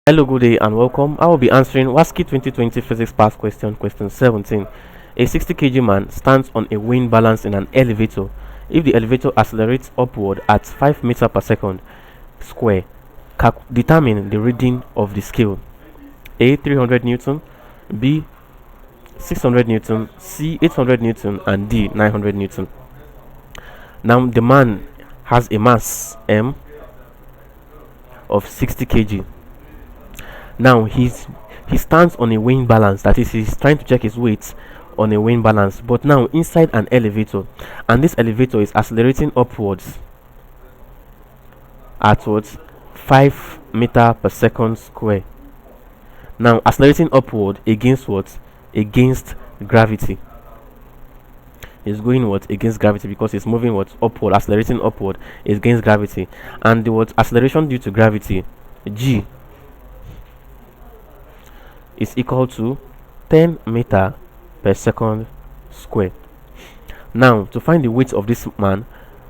Hello, good day, and welcome. I will be answering WASSCE 2020 Physics Past question 17. A 60 kg man stands on a weighing balance in an elevator. If the elevator accelerates upward at 5 meters per second square, determine the reading of the scale. A 300 Newton, B 600 Newton, C 800 Newton, and D 900 Newton. Now the man has a mass M of 60 kg. Now he stands on a weighing balance, that is, he's trying to check his weight on a weighing balance, but now inside an elevator, and this elevator is accelerating upwards at what 5 meter per second square. Now accelerating upward against what? Against gravity. Is going what? Against gravity, because it's moving what? Upward, accelerating upward is against gravity. And the what? Acceleration due to gravity, G, is equal to 10 meter per second square. Now to find the weight of this man,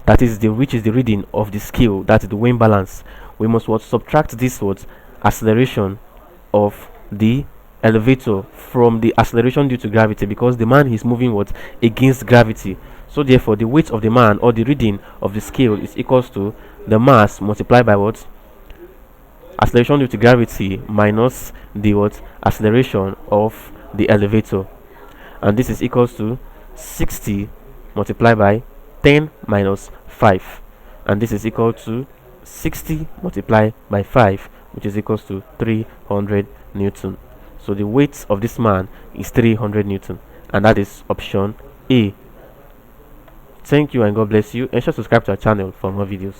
that is which is the reading of the scale, that is the weighing balance, we must what? Subtract this what? Acceleration of the elevator from the acceleration due to gravity, because the man is moving what? Against gravity. So therefore the weight of the man, or the reading of the scale, is equals to the mass multiplied by what? Acceleration due to gravity minus the what? Acceleration of the elevator, and this is equals to 60 multiplied by 10 minus 5, and this is equal to 60 multiplied by 5, which is equals to 300 Newton. So the weight of this man is 300 Newton, and that is option A. Thank you and God bless you. Ensure to subscribe to our channel for more videos.